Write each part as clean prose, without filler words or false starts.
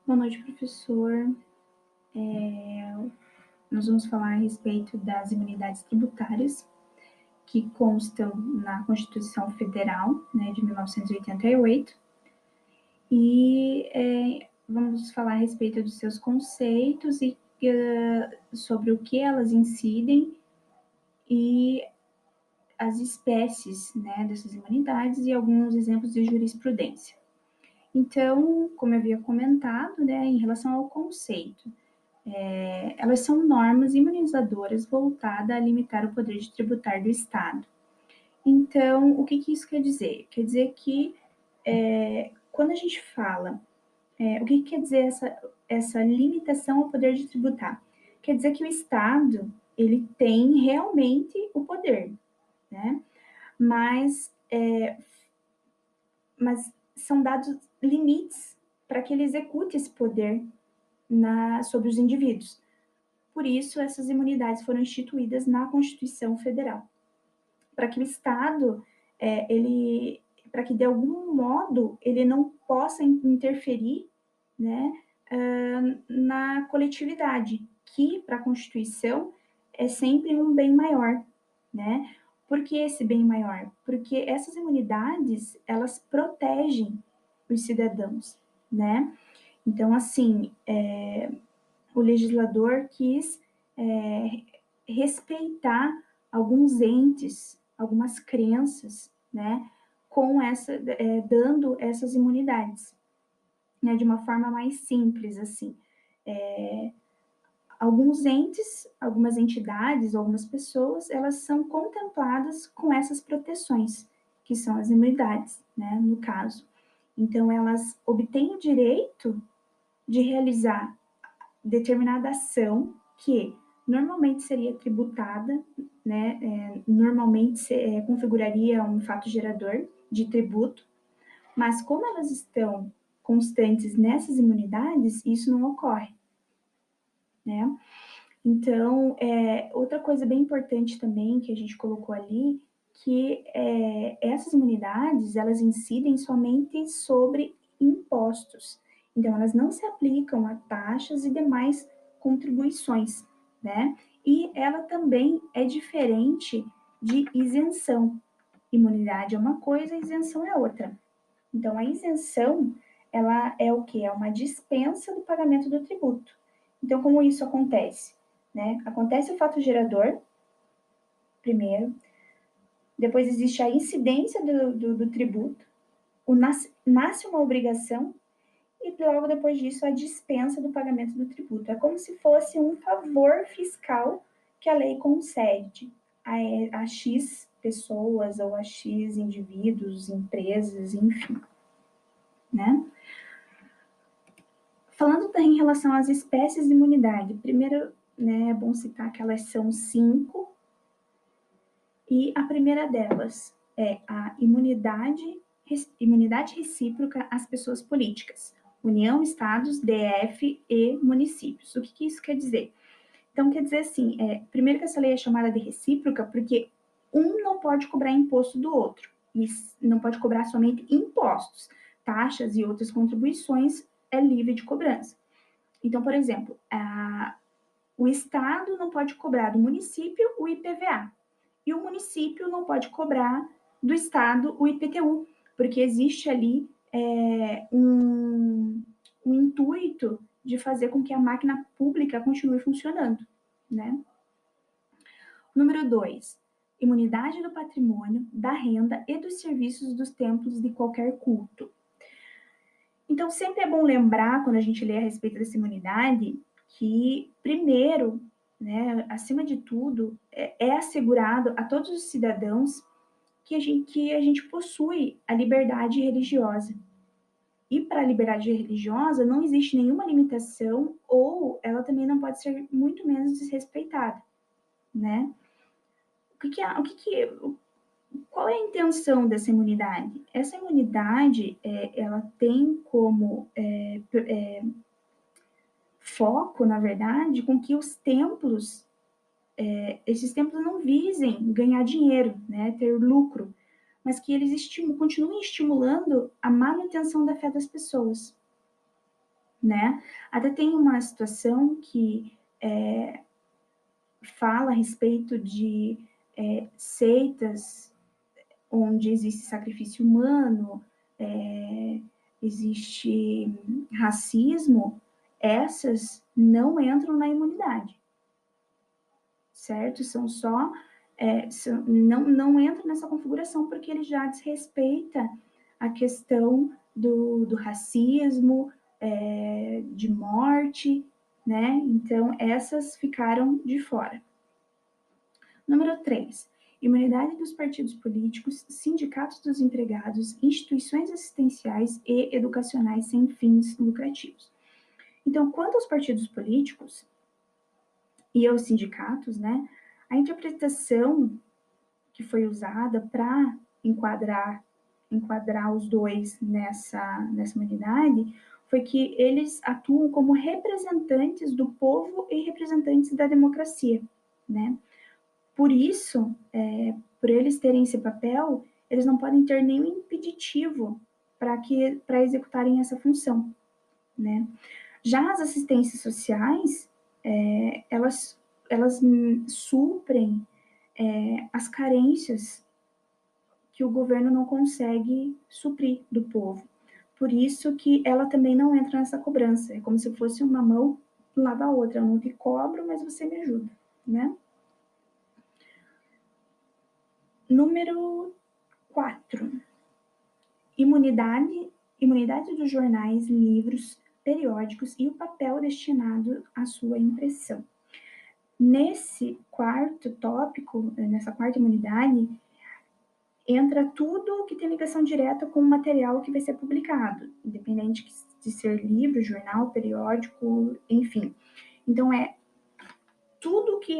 Boa noite, professor. Nós vamos falar a respeito das imunidades tributárias, que constam na Constituição Federal, né, de 1988, e vamos falar a respeito dos seus conceitos e sobre o que elas incidem e as espécies, né, dessas imunidades e alguns exemplos de jurisprudência. Então, como eu havia comentado, né, em relação ao conceito, elas são normas imunizadoras voltadas a limitar o poder de tributar do Estado. Então, o que isso quer dizer? Quer dizer que, quando a gente fala, o que quer dizer essa limitação ao poder de tributar? Quer dizer que o Estado, ele tem realmente o poder, né? Mas são dados limites para que ele execute esse poder sobre os indivíduos. Por isso, essas imunidades foram instituídas na Constituição Federal, para que o Estado, para que de algum modo ele não possa interferir, né, na coletividade, que para a Constituição é sempre um bem maior, né? Por que esse bem maior? Porque essas imunidades, elas protegem os cidadãos, né? Então, assim, o legislador quis respeitar alguns entes, algumas crenças, né, dando essas imunidades, né, de uma forma mais simples, assim. Alguns entes, algumas entidades, algumas pessoas, elas são contempladas com essas proteções, que são as imunidades, né, no caso. Então, elas obtêm o direito de realizar determinada ação que normalmente seria tributada, né, normalmente configuraria um fato gerador de tributo, mas como elas estão constantes nessas imunidades, isso não ocorre, né? Então, outra coisa bem importante também que a gente colocou ali, que essas imunidades, elas incidem somente sobre impostos. Então, elas não se aplicam a taxas e demais contribuições, né? E ela também é diferente de isenção. Imunidade é uma coisa, isenção é outra. Então, a isenção, ela é o quê? É uma dispensa do pagamento do tributo. Então, como isso acontece? Né? Acontece o fato gerador, primeiro, depois existe a incidência do tributo, nasce uma obrigação, e logo depois disso a dispensa do pagamento do tributo. É como se fosse um favor fiscal que a lei concede a X pessoas ou a X indivíduos, empresas, enfim. Né? Falando em relação às espécies de imunidade, primeiro, né, é bom citar que elas são 5, e a primeira delas é a imunidade recíproca às pessoas políticas, União, Estados, DF e municípios. O que isso quer dizer? Então, quer dizer assim, primeiro que essa lei é chamada de recíproca porque um não pode cobrar imposto do outro, e não pode cobrar somente impostos, taxas e outras contribuições é livre de cobrança. Então, por exemplo, o Estado não pode cobrar do município o IPVA, e o município não pode cobrar do Estado o IPTU, porque existe ali um intuito de fazer com que a máquina pública continue funcionando, né? Número 2, imunidade do patrimônio, da renda e dos serviços dos templos de qualquer culto. Então, sempre é bom lembrar, quando a gente lê a respeito dessa imunidade, que, primeiro, né, acima de tudo, é assegurado a todos os cidadãos que a gente possui a liberdade religiosa. E para a liberdade religiosa não existe nenhuma limitação, ou ela também não pode ser muito menos desrespeitada, né? Qual é a intenção dessa imunidade? Essa imunidade, ela tem como foco, na verdade, com que os templos, esses templos não visem ganhar dinheiro, né, ter lucro, mas que eles continuem estimulando a manutenção da fé das pessoas. né? Até tem uma situação que fala a respeito de seitas onde existe sacrifício humano, existe racismo, essas não entram na imunidade, certo? São só, não entra nessa configuração porque ele já desrespeita a questão do racismo, de morte, né? Então, essas ficaram de fora. Número 3. Imunidade dos partidos políticos, sindicatos dos empregados, instituições assistenciais e educacionais sem fins lucrativos. Então, quanto aos partidos políticos e aos sindicatos, né, a interpretação que foi usada para enquadrar os dois nessa imunidade foi que eles atuam como representantes do povo e representantes da democracia, né? Por isso, por eles terem esse papel, eles não podem ter nenhum impeditivo para executarem essa função, né? Já as assistências sociais, elas suprem as carências que o governo não consegue suprir do povo. Por isso que ela também não entra nessa cobrança. É como se fosse uma mão lava a outra. Eu não te cobro, mas você me ajuda, né? Número 4. Imunidade dos jornais, livros, periódicos e o papel destinado à sua impressão. Nesse quarto tópico, nessa quarta imunidade, entra tudo que tem ligação direta com o material que vai ser publicado, independente de ser livro, jornal, periódico, enfim. Então, tudo que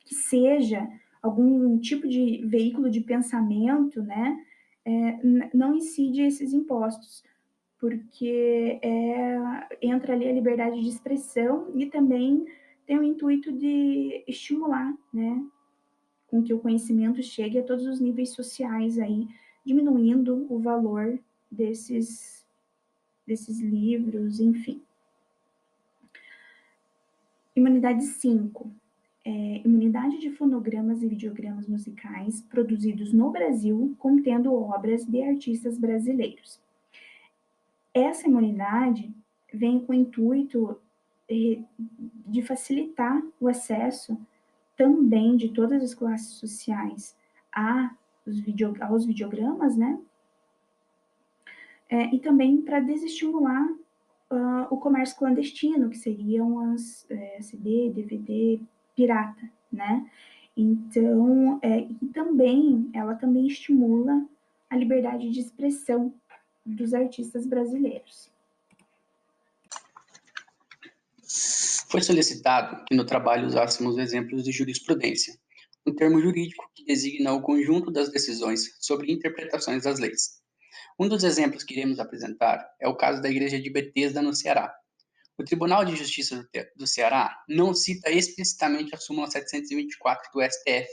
seja algum tipo de veículo de pensamento, né, não incide esses impostos, porque entra ali a liberdade de expressão e também tem o intuito de estimular, né, com que o conhecimento chegue a todos os níveis sociais aí, diminuindo o valor desses livros, enfim. Imunidade 5. Imunidade de fonogramas e videogramas musicais produzidos no Brasil, contendo obras de artistas brasileiros. Essa imunidade vem com o intuito de facilitar o acesso também de todas as classes sociais aos videogramas, né? E também para desestimular o comércio clandestino, que seriam as CD, DVD, pirata, né? Então, e também, ela também estimula a liberdade de expressão dos artistas brasileiros. Foi solicitado que no trabalho usássemos exemplos de jurisprudência, um termo jurídico que designa o conjunto das decisões sobre interpretações das leis. Um dos exemplos que iremos apresentar é o caso da Igreja de Bethesda, no Ceará. O Tribunal de Justiça do Ceará não cita explicitamente a súmula 724 do STF.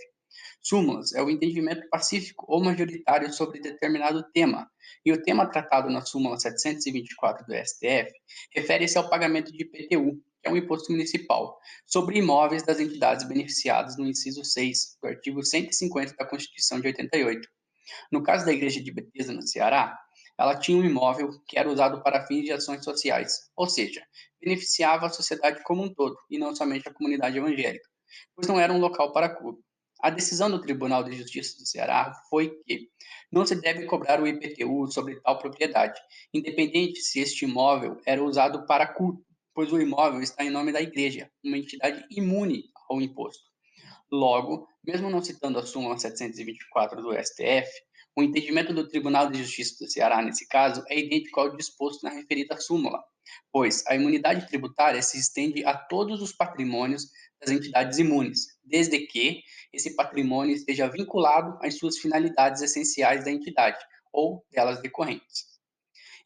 Súmulas é o entendimento pacífico ou majoritário sobre determinado tema, e o tema tratado na súmula 724 do STF refere-se ao pagamento de IPTU, que é um imposto municipal, sobre imóveis das entidades beneficiadas no inciso 6 do artigo 150 da Constituição de 88. No caso da Igreja de Bethesda, no Ceará, ela tinha um imóvel que era usado para fins de ações sociais, ou seja, beneficiava a sociedade como um todo, e não somente a comunidade evangélica, pois não era um local para culto. A decisão do Tribunal de Justiça do Ceará foi que não se deve cobrar o IPTU sobre tal propriedade, independente se este imóvel era usado para culto, pois o imóvel está em nome da igreja, uma entidade imune ao imposto. Logo, mesmo não citando a súmula 724 do STF, o entendimento do Tribunal de Justiça do Ceará, nesse caso, é idêntico ao disposto na referida súmula, pois a imunidade tributária se estende a todos os patrimônios das entidades imunes, desde que esse patrimônio esteja vinculado às suas finalidades essenciais da entidade ou delas decorrentes.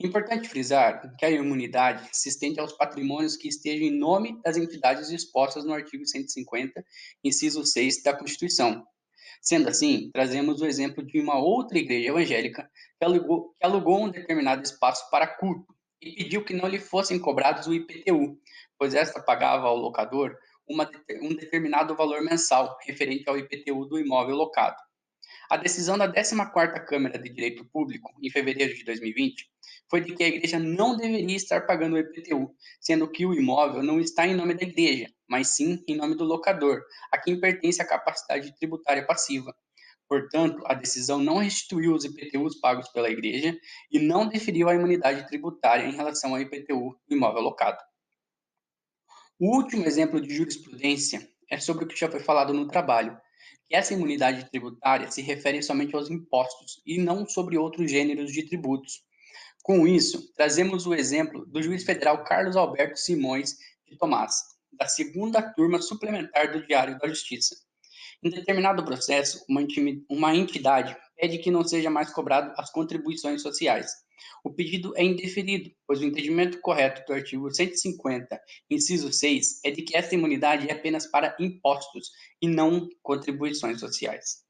Importante frisar que a imunidade se estende aos patrimônios que estejam em nome das entidades expostas no artigo 150, inciso 6 da Constituição. Sendo assim, trazemos o exemplo de uma outra igreja evangélica que alugou um determinado espaço para culto e pediu que não lhe fossem cobrados o IPTU, pois esta pagava ao locador um determinado valor mensal referente ao IPTU do imóvel locado. A decisão da 14ª Câmara de Direito Público, em fevereiro de 2020, foi de que a igreja não deveria estar pagando o IPTU, sendo que o imóvel não está em nome da igreja, mas sim em nome do locador, a quem pertence a capacidade tributária passiva. Portanto, a decisão não restituiu os IPTUs pagos pela igreja e não deferiu a imunidade tributária em relação ao IPTU do imóvel locado. O último exemplo de jurisprudência é sobre o que já foi falado no trabalho, que essa imunidade tributária se refere somente aos impostos e não sobre outros gêneros de tributos. Com isso, trazemos o exemplo do juiz federal Carlos Alberto Simões de Tomás, da segunda turma suplementar do Diário da Justiça. Em determinado processo, uma entidade pede que não seja mais cobrado as contribuições sociais. O pedido é indeferido, pois o entendimento correto do artigo 150, inciso 6, é de que esta imunidade é apenas para impostos e não contribuições sociais.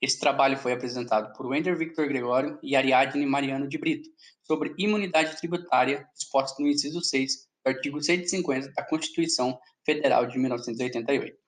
Esse trabalho foi apresentado por Wender Victor Gregório e Ariadne Mariano de Brito, sobre imunidade tributária, disposta no inciso 6 do artigo 150 da Constituição Federal de 1988.